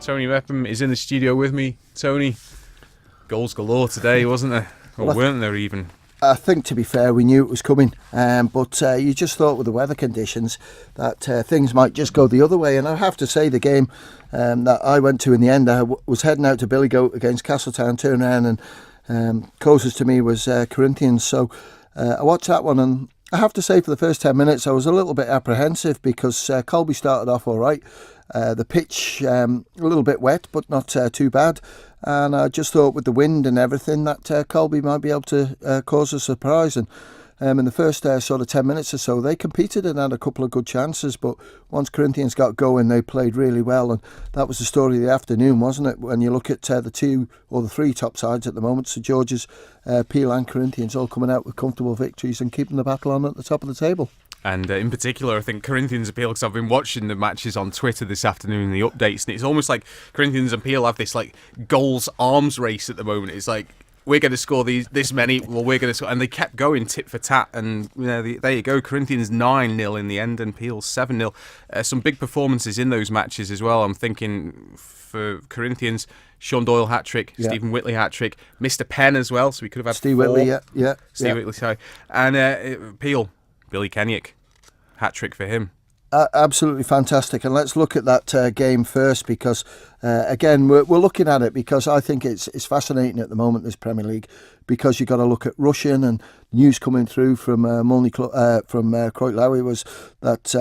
Tony Mepham is in the studio with me. Tony, goals galore today, wasn't there? Or weren't there even? I think, to be fair, we knew it was coming, but you just thought with the weather conditions that things might just go the other way. And I have to say, the game that I went to in the end, I was heading out to Billygoat against Castletown, turned around, and closest to me was Corinthians. So I watched that one, and I have to say, for the first 10 minutes, I was a little bit apprehensive because Colby started off all right. The pitch a little bit wet, but not too bad. And I just thought with the wind and everything that Colby might be able to cause a surprise. And in the first sort of 10 minutes or so, they competed and had a couple of good chances. But once Corinthians got going, they played really well. And that was the story of the afternoon, wasn't it? When you look at the two or the three top sides at the moment, St George's, Peel and Corinthians all coming out with comfortable victories and keeping the battle on at the top of the table. And in particular, I think Corinthians and Peel, because I've been watching the matches on Twitter this afternoon, the updates, and it's almost like Corinthians and Peel have this like goals arms race at the moment. It's like, we're going to score this many, well, we're going to score, and they kept going tit for tat, and there you go, Corinthians 9-0 in the end, and Peel 7-0. Some big performances in those matches as well. I'm thinking for Corinthians, Sean Doyle hat-trick, Stephen Whitley hat-trick, Mr. Penn as well, so we could have had Steve four. Whitley, Steve Whitley, sorry. And Peel, Billy Kenyock, hat-trick for him. Absolutely fantastic. And let's look at that game first, because again we're looking at it because I think it's fascinating at the moment, this Premier League, because you've got to look at Russian, and news coming through from Croyt Lowy was that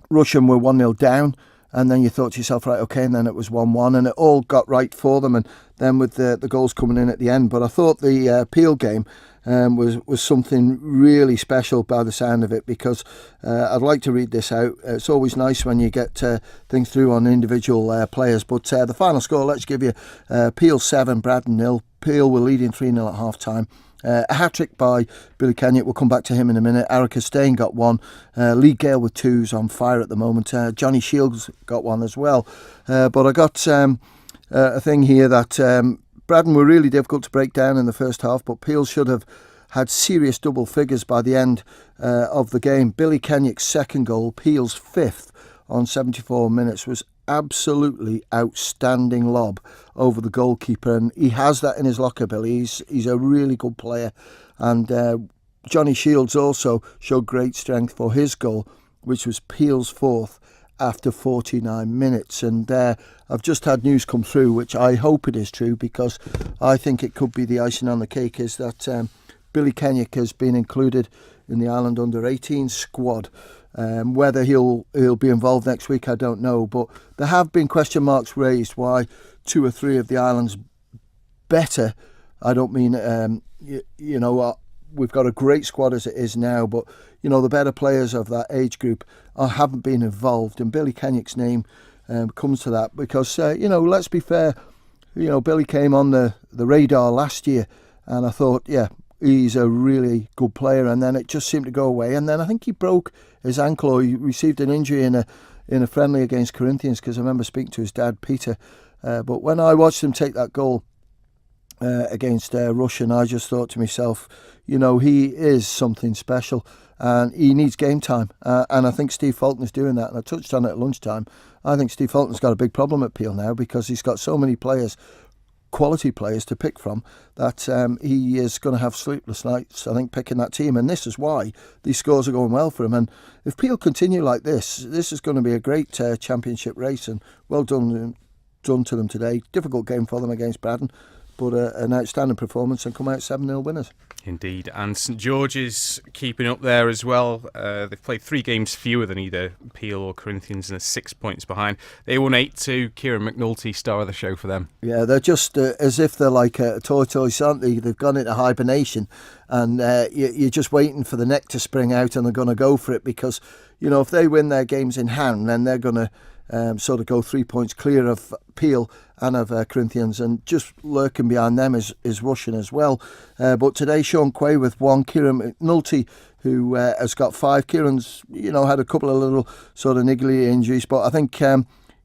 Russian were 1-0 down, and then you thought to yourself, right, okay, and then it was 1-1, and it all got right for them, and then with the goals coming in at the end. But I thought the Peel game was something really special by the sound of it, because I'd like to read this out. It's always nice when you get things through on individual players, but the final score, let's give you Peel 7, Braddon 0. Peel were leading 3-0 at half time. A hat-trick by Billy Kenyock, we'll come back to him in a minute. Eric Costain got one. Lee Gale with twos, on fire at the moment. Johnny Shields got one as well. But I got a thing here that Braddon were really difficult to break down in the first half, but Peel should have had serious double figures by the end of the game. Billy Kenyock's second goal, Peel's fifth on 74 minutes, was absolutely outstanding lob over the goalkeeper, and he has that in his locker, Billy. He's a really good player. And Johnny Shields also showed great strength for his goal, which was Peel's fourth after 49 minutes. And I've just had news come through, which I hope it is true, because I think it could be the icing on the cake, is that Billy Kenyock has been included in the Ireland under-18 squad. Whether he'll be involved next week, I don't know, but there have been question marks raised why two or three of the Ireland's better, I don't mean we've got a great squad as it is now, but the better players of that age group haven't been involved, and Billy Kenyock's name comes to that because let's be fair, Billy came on the radar last year, and I thought, he's a really good player, and then it just seemed to go away. And then I think he broke his ankle, or he received an injury in a friendly against Corinthians, because I remember speaking to his dad, Peter. But when I watched him take that goal against Russian, I just thought to myself, he is something special, and he needs game time. And I think Steve Fulton's doing that. And I touched on it at lunchtime. I think Steve Fulton's got a big problem at Peel now, because he's got so many players, quality players to pick from, that he is going to have sleepless nights, I think, picking that team. And this is why these scores are going well for him. And if Peel continue like this is going to be a great championship race. And well done to them today. Difficult game for them against Braddon, but an outstanding performance, and come out 7-0 winners. Indeed. And St George's keeping up there as well. They've played 3 games fewer than either Peel or Corinthians, and are 6 points behind. They won 8-2. Kieran McNulty, star of the show for them. Yeah, they're just as if they're like a tortoise, aren't they? They've gone into hibernation, and you're just waiting for the neck to spring out, and they're going to go for it, because if they win their games in hand, then they're going to sort of go 3 points clear of Peel and of Corinthians, and just lurking behind them is Russian as well. But today, Sean Quay with 1, Kieran McNulty, who has got 5. Kieran's had a couple of little sort of niggly injuries, but I think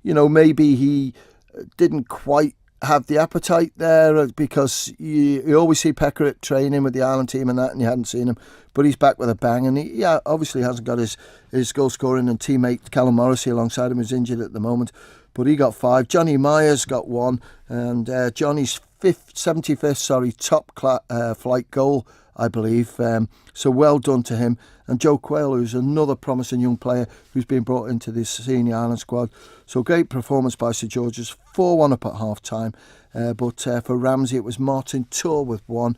maybe he didn't quite have the appetite there, because you always see Pecker at training with the Ireland team and that, and you hadn't seen him, but he's back with a bang, and he obviously hasn't got his goal scoring and teammate Callum Morrissey alongside him, who's injured at the moment, but he got 5. Johnny Myers got 1, and Johnny's 75th top flight goal, I believe. So well done to him. And Joe Quayle, who's another promising young player who's been brought into this senior Ireland squad. So great performance by St George's. 4-1 up at half time. But for Ramsey, it was Martin Torr with 1.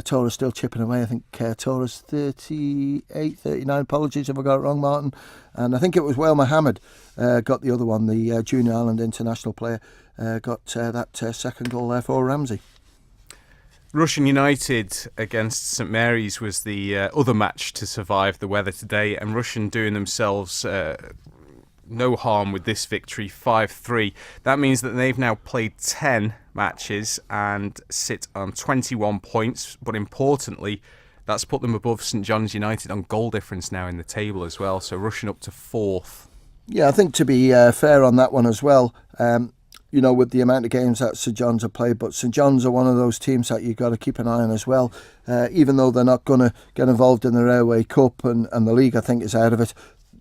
Torr's still chipping away. I think Torr's 38, 39. Apologies if I got it wrong, Martin. And I think it was Wael Mohammed got the other one, the Junior Ireland international player. Got that second goal there for Ramsey. Russian United against St Mary's was the other match to survive the weather today, and Russian doing themselves no harm with this victory, 5-3. That means that they've now played 10 matches and sit on 21 points, but importantly, that's put them above St John's United on goal difference now in the table as well, so Russian up to 4th. Yeah, I think to be fair on that one as well, with the amount of games that St John's have played, but St John's are one of those teams that you've got to keep an eye on as well. Even though they're not going to get involved in the Railway Cup and the league, I think, is out of it,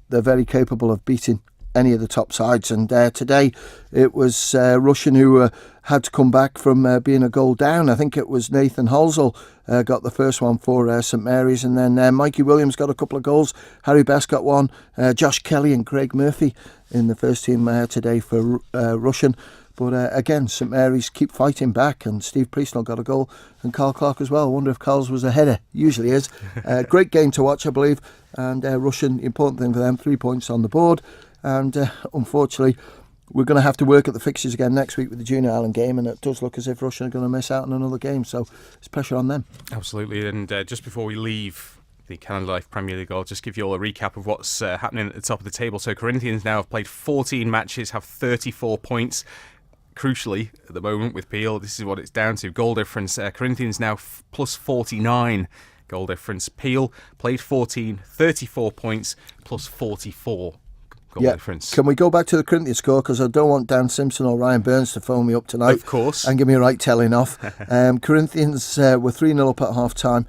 they're very capable of beating any of the top sides. And today it was Russian who had to come back from being a goal down. I think it was Nathan Halsall got the first one for St Mary's, and then Mikey Williams got a couple of goals. Harry Best got one. Josh Kelly and Craig Murphy in the first team today for Russian. But again, St Mary's keep fighting back, and Steve Priestnell got a goal, and Carl Clark as well. I wonder if Carl's was a header. Usually is. Great game to watch, I believe. And Russian, important thing for them, 3 points on the board. And unfortunately, we're going to have to work at the fixtures again next week with the Junior Ireland game, and it does look as if Russian are going to miss out on another game. So it's pressure on them. Absolutely. And just before we leave the Canada Life Premier League, I'll just give you all a recap of what's happening at the top of the table. So Corinthians now have played 14 matches, have 34 points. Crucially, at the moment with Peel, this is what it's down to. Goal difference. Corinthians now plus 49 goal difference. Peel played 14, 34 points, plus 44 goal difference. Can we go back to the Corinthians score? Because I don't want Dan Simpson or Ryan Burns to phone me up tonight. Of course. And give me a right telling off. Corinthians were 3-0 up at half time.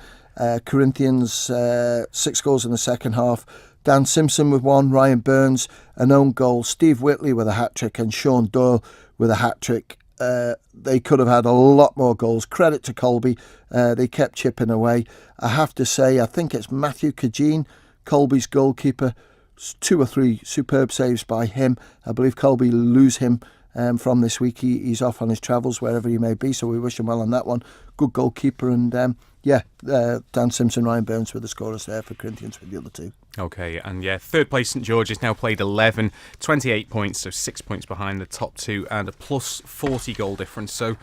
Corinthians 6 goals in the second half. Dan Simpson with 1, Ryan Burns an own goal, Steve Whitley with a hat-trick, and Sean Doyle with a hat-trick. They could have had a lot more goals. Credit to Colby. They kept chipping away. I have to say, I think it's Matthew Cagine, Colby's goalkeeper. 2 or 3 superb saves by him. I believe Colby lose him from this week. He's off on his travels, wherever he may be, so we wish him well on that one. Good goalkeeper, and Dan Simpson, Ryan Burns were the scorers there for Corinthians with the other 2. Okay, and third place St George's now played 11, 28 points, so 6 points behind the top 2, and a plus 40 goal difference. So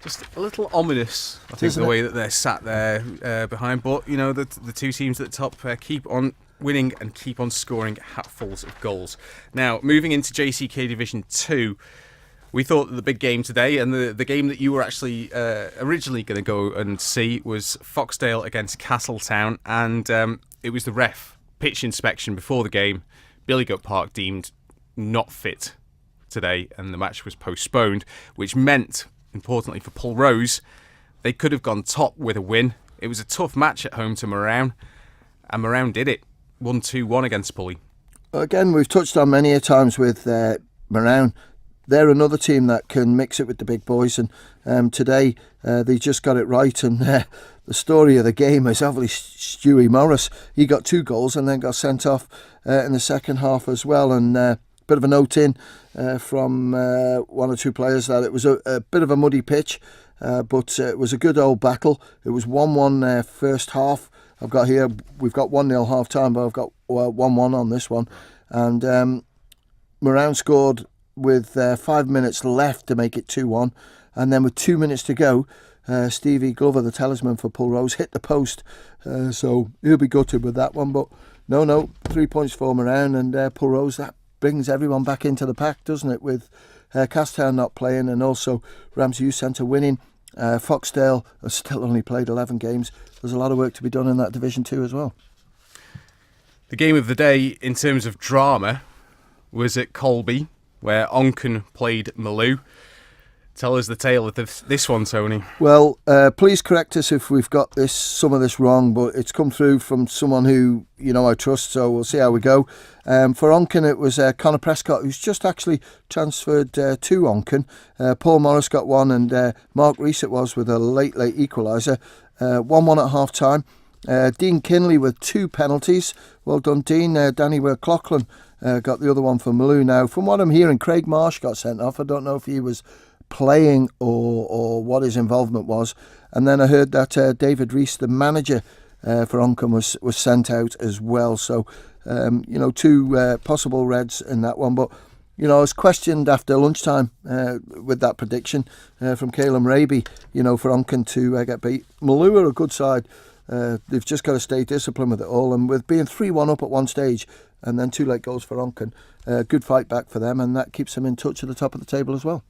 just a little ominous, I think, the way that they're sat there behind. But, the 2 teams at the top keep on winning and keep on scoring hatfuls of goals. Now, moving into JCK Division 2, we thought that the big game today, and the game that you were actually originally going to go and see, was Foxdale against Castletown, and it was the ref pitch inspection before the game. Billygoat Park deemed not fit today, and the match was postponed, which meant, importantly for Pulrose, they could have gone top with a win. It was a tough match at home to Moraun, and Moraun did it. 1-2-1 against Pulley. Again, we've touched on many a times with Moraun. They're another team that can mix it with the big boys, and today they just got it right. And the story of the game is obviously Stewie Morris. He got 2 goals and then got sent off in the second half as well. And bit of a note in from 1 or 2 players that it was a bit of a muddy pitch, but it was a good old battle. It was 1-1 first half. I've got here, we've got 1-0 half time, but I've got 1-1 on this one. And Moraun scored with 5 minutes left to make it 2-1. And then with 2 minutes to go, Stevie Glover, the talisman for Pulrose, hit the post. So he'll be gutted with that one. But no, 3 points for Moraun, and Pulrose, that brings everyone back into the pack, doesn't it? With Castown not playing, and also Ramsey Youth Centre winning. Foxdale has still only played 11 games. There's a lot of work to be done in that Division 2 as well. The game of the day in terms of drama was at Colby, where Onken played Malou. Tell us the tale of this one, Tony. Well, please correct us if we've got some of this wrong, but it's come through from someone who I trust, so we'll see how we go. For Onken, it was Connor Prescott, who's just actually transferred to Onken. Paul Morris got one, and Mark Rees it was with a late equaliser. 1-1 at half-time. Dean Kinley with 2 penalties. Well done, Dean. Danny McLaughlin got the other one for Malou. Now, from what I'm hearing, Craig Marsh got sent off. I don't know if he was playing or what his involvement was. And then I heard that David Rees, the manager for Onken, was sent out as well. So, 2 possible reds in that one. But, I was questioned after lunchtime with that prediction from Calum Raby, for Onken to get beat. Malou are a good side. They've just got to stay disciplined with it all. And with being 3-1 up at one stage and then 2 late goals for Onken, good fight back for them. And that keeps them in touch at the top of the table as well.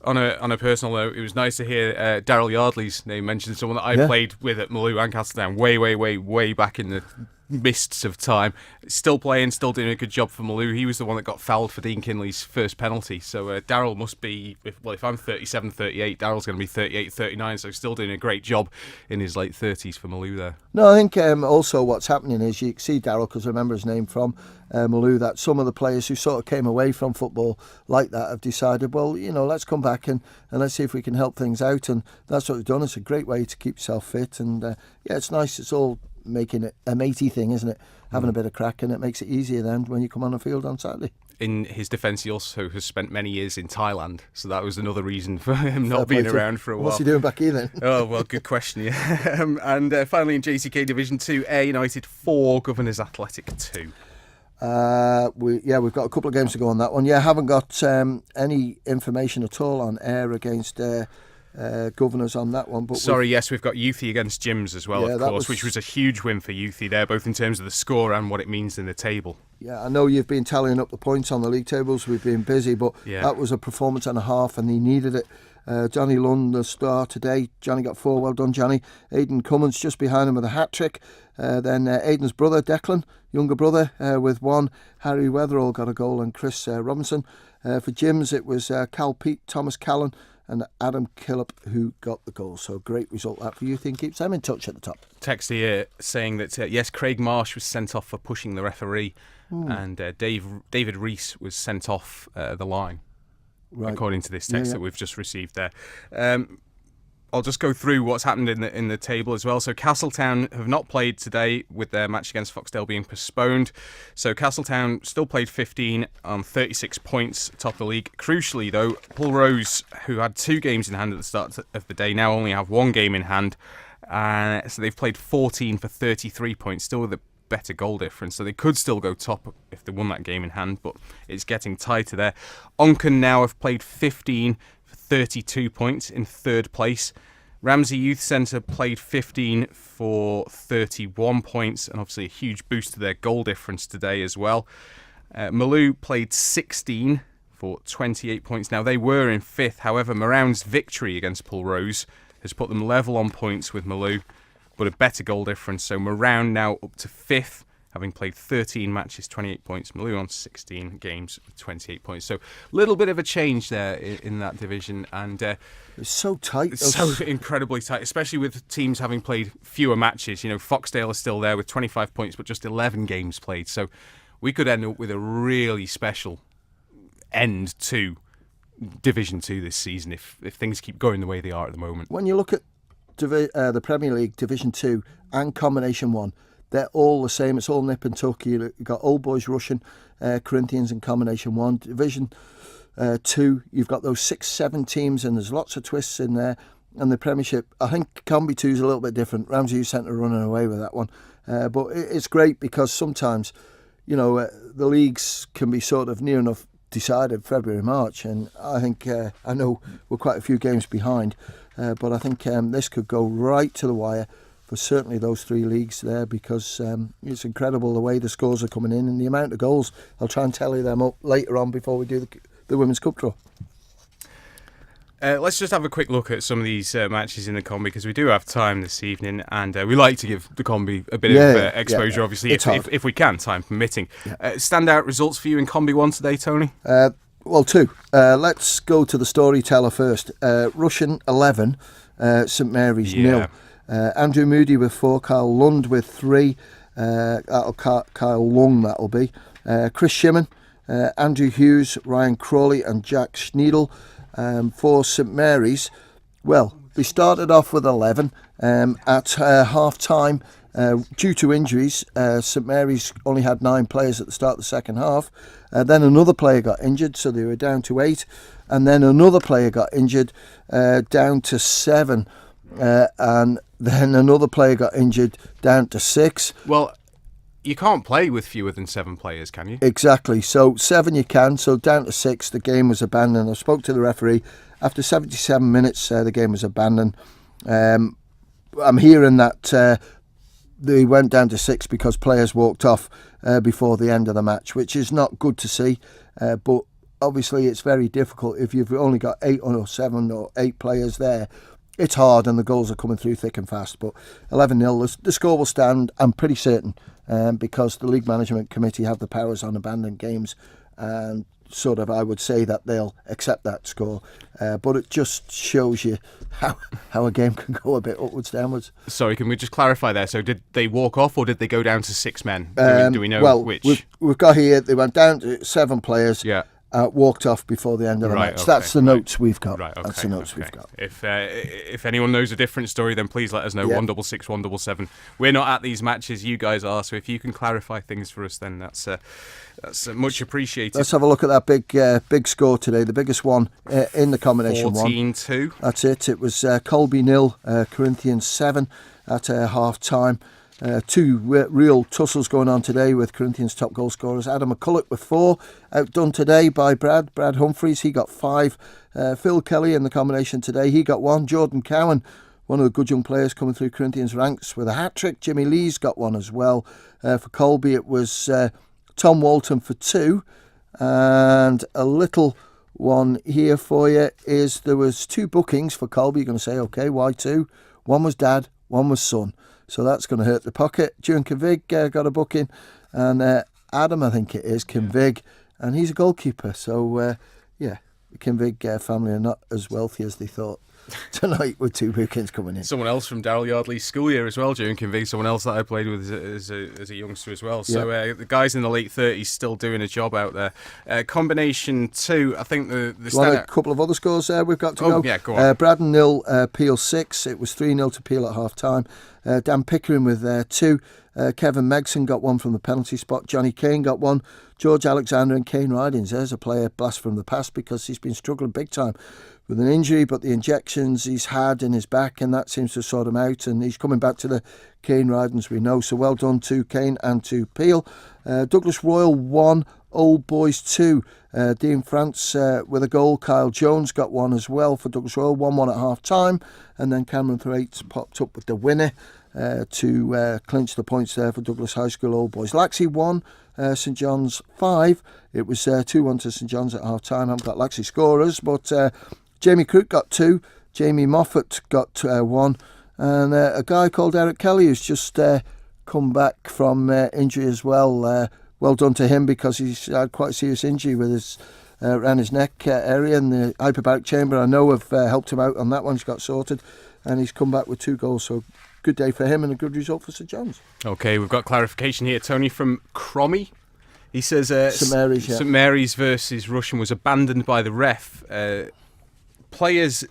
On a personal note, it was nice to hear Daryl Yardley's name mentioned, someone that I played with at Malou and Castletown way back in the mists of time. Still playing, still doing a good job for Malou. He was the one that got fouled for Dean Kinley's first penalty. So Daryl must be, if I'm 37, 38, Daryl's going to be 38, 39, so still doing a great job in his late 30s for Malou there. No, I think also what's happening is you see Daryl, because I remember his name from Malou, that some of the players who sort of came away from football like that have decided, well, let's come back and let's see if we can help things out. And that's what we've done. It's a great way to keep yourself fit. And it's nice. It's all making it a matey thing, isn't it? Having a bit of crack, and it makes it easier then when you come on the field on Saturday. In his defence, he also has spent many years in Thailand, so that was another reason for him not being around for a while. What's he doing back here then? Oh, well, good question, yeah. And finally in JCK Division 2, Ayr United 4, Governors Athletic 2. We've got a couple of games to go on that one. Yeah, haven't got any information at all on Ayr against Governors on that one. But yes, we've got Youthy against Gyms as well, of course, which was a huge win for Youthy there, both in terms of the score and what it means in the table. Yeah, I know you've been tallying up the points on the league tables. We've been busy, but that was a performance and a half, and he needed it. Johnny Lund, the star today. Johnny got 4. Well done, Johnny. Aidan Cummins just behind him with a hat-trick. Then Aidan's brother, Declan, younger brother, with 1. Harry Weatherall got a goal, and Chris Robinson. For Gyms, it was Cal Pete, Thomas Callan, and Adam Killip who got the goal. So great result that for Youth, and keeps them in touch at the top. Text here saying that yes, Craig Marsh was sent off for pushing the referee, and David Rees was sent off the line, according to this text that we've just received there. I'll just go through what's happened in the table as well. So Castletown have not played today, with their match against Foxdale being postponed. So Castletown still played 15 on 36 points, top of the league. Crucially, though, Pulrose, who had 2 games in hand at the start of the day, now only have 1 game in hand. So they've played 14 for 33 points, still with a better goal difference. So they could still go top if they won that game in hand, but it's getting tighter there. Onken now have played 15 for 32 points in 3rd place. Ramsey Youth Centre played 15 for 31 points, and obviously a huge boost to their goal difference today as well. Malou played 16 for 28 points. Now, they were in 5th. However, Moran's victory against Pulrose has put them level on points with Malou, but a better goal difference. So Moran now up to 5th, having played 13 matches, 28 points. Malou on 16 games with 28 points. So a little bit of a change there in that division. And it's so tight. It's so incredibly tight, especially with teams having played fewer matches. Foxdale is still there with 25 points, but just 11 games played. So we could end up with a really special end to Division 2 this season if things keep going the way they are at the moment. When you look at the Premier League Division 2 and Combination 1, they're all the same. It's all nip and tuck. You've got Old Boys Russian, Corinthians in Combination 1. Division 2, you've got those 6-7 teams, and there's lots of twists in there. And the Premiership, I think Combi 2 is a little bit different. Ramsey Youth Centre running away with that one. But it's great because sometimes, the leagues can be sort of near enough decided February, March. And I think, I know we're quite a few games behind, but I think this could go right to the wire for certainly those 3 leagues there, because it's incredible the way the scores are coming in and the amount of goals. I'll try and tally them up later on before we do the Women's Cup draw. Let's just have a quick look at some of these matches in the Combi, because we do have time this evening, and we like to give the Combi a bit of exposure, obviously, if we can, time permitting. Standout results for you in Combi 1 today, Tony? Well, two. Let's go to the storyteller first. Russian 11, St Mary's 0. Andrew Moody with 4, Kyle Lund with 3. Kyle Lung, that'll be. Chris Shimon, Andrew Hughes, Ryan Crawley and Jack Schneidel for St Mary's. Well, they started off with 11 at half-time. Due to injuries, St Mary's only had 9 players at the start of the second half. Then another player got injured, so they were down to 8. And then another player got injured, down to 7. And then another player got injured, down to 6. Well, you can't play with fewer than 7 players, can you? Exactly. So 7 you can. So down to 6, the game was abandoned. I spoke to the referee. After 77 minutes, the game was abandoned. I'm hearing that they went down to 6 because players walked off before the end of the match, which is not good to see. But obviously, it's very difficult if you've only got 8 or 7 or 8 players there. It's hard, and the goals are coming through thick and fast. But 11-0, the score will stand. I'm pretty certain, because the League Management Committee have the powers on abandoned games, and sort of I would say that they'll accept that score. But it just shows you how a game can go a bit upwards, downwards. Sorry, can we just clarify there? So did they walk off, or did they go down to 6 men? Do we know which? We've got here, they went down to 7 players. Yeah. Walked off before the end of the match. Okay, that's the notes we've got. Right, okay, that's the notes we've got. If anyone knows a different story, then please let us know. 166 177. We're not at these matches, you guys are. So if you can clarify things for us, then that's much appreciated. Let's have a look at that big score today. The biggest one in the combination 14-2. one. That's it. It was Colby 0, Corinthians 7 at half time. 2 real tussles going on today with Corinthians' top goal scorers. Adam McCulloch with 4, outdone today by Brad Humphreys. He got 5. Phil Kelly in the combination today, he got 1. Jordan Cowan, one of the good young players coming through Corinthians' ranks, with a hat-trick. Jimmy Lee's got 1 as well. For Colby, it was Tom Walton for 2. And a little one here for you is there was 2 bookings for Colby. You're going to say, okay, why 2? One was dad, one was son. So that's going to hurt the pocket. June Kinvig got a booking, and Adam, I think it is, Kinvig, and he's a goalkeeper. So, the Kinvig family are not as wealthy as they thought tonight with 2 bookings coming in. Someone else from Daryl Yardley's school year as well, June Kinvig, someone else that I played with as a youngster as well. So the guys in the late 30s still doing a job out there. Combination 2, I think the a couple of other scores there we've got to go. Yeah, go on. Braddon 0, Peel 6. It was 3-0 to Peel at half time. Dan Pickering with 2. Kevin Megson got 1 from the penalty spot. Johnny Kane got 1. George Alexander and Kane Ridings. There's a player blast from the past, because he's been struggling big time with an injury, but the injections he's had in his back, and that seems to sort him out, and he's coming back to the Kane Ridings we know. So well done to Kane and to Peel. Douglas Royal 1, Old Boys 2. Dean France with a goal. Kyle Jones got 1 as well for Douglas Royal. 1-1 at half time, and then Cameron Thwaites popped up with the winner to clinch the points there for Douglas High School Old Boys. Laxey 1, St John's 5. It was 2-1 to St John's at half time. I haven't got Laxey scorers, but Jamie Crook got 2. Jamie Moffat got 1. And a guy called Eric Kelly who's just come back from injury as well. Well done to him, because he's had quite a serious injury with his around his neck area, and the hyperbaric chamber, I know, have helped him out on that one. He's got sorted, and he's come back with 2 goals. So good day for him and a good result for St John's. Okay, we've got clarification here, Tony, from Cromie. He says St Mary's versus Russian was abandoned by the ref. Players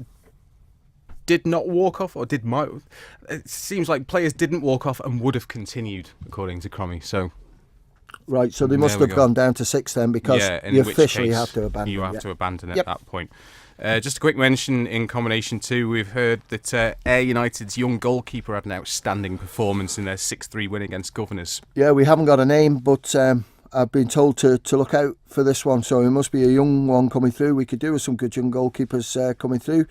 did not walk off, or it seems like players didn't walk off and would have continued, according to Cromie. So right, so they must have gone down to 6 then, because you officially have to abandon it. You have to abandon it at that point. Just a quick mention in combination 2, we've heard that Ayr United's young goalkeeper had an outstanding performance in their 6-3 win against Governors. Yeah, we haven't got a name, but I've been told to look out for this one, so it must be a young one coming through. We could do with some good young goalkeepers coming through,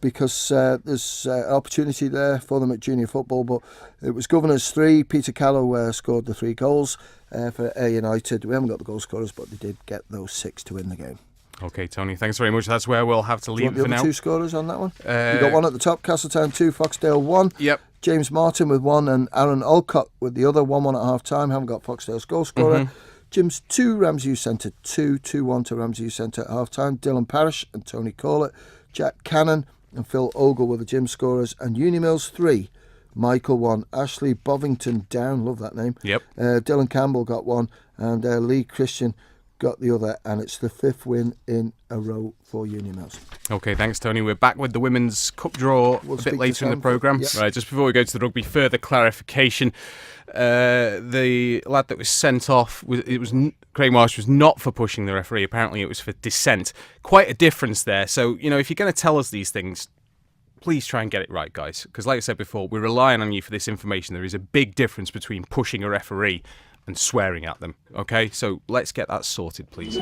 because there's opportunity there for them at junior football. But it was Governors 3. Peter Callow scored the 3 goals for Ayr United. We haven't got the goal scorers, but they did get those 6 to win the game. Okay, Tony, thanks very much. That's where we'll have to leave it for now. 2 scorers on that one? You got 1 at the top, Castletown 2, Foxdale 1. Yep. James Martin with 1, and Aaron Alcott with the other. 1-1 at half time. Haven't got Foxdale's goal scorer. Jim's 2, Ramsey Youth Centre 2, 2-1 to Ramsey Youth Centre at half-time. Dylan Parrish and Tony Corlett, Jack Cannon and Phil Ogle were the Jim scorers, and Unimills 3, Michael 1, Ashley Bovington down, love that name. Yep. Dylan Campbell got 1, and Lee Christian got the other, and it's the 5th win in a row for Unimills. Okay, thanks, Tony. We're back with the Women's Cup draw a bit later in the programme. Yep. Right, just before we go to the rugby, further clarification. The lad that was sent off, Craig Marsh, was not for pushing the referee. Apparently it was for dissent. Quite a difference there. So, if you're going to tell us these things, please try and get it right, guys. Because like I said before, we're relying on you for this information. There is a big difference between pushing a referee and swearing at them. Okay, so let's get that sorted, please.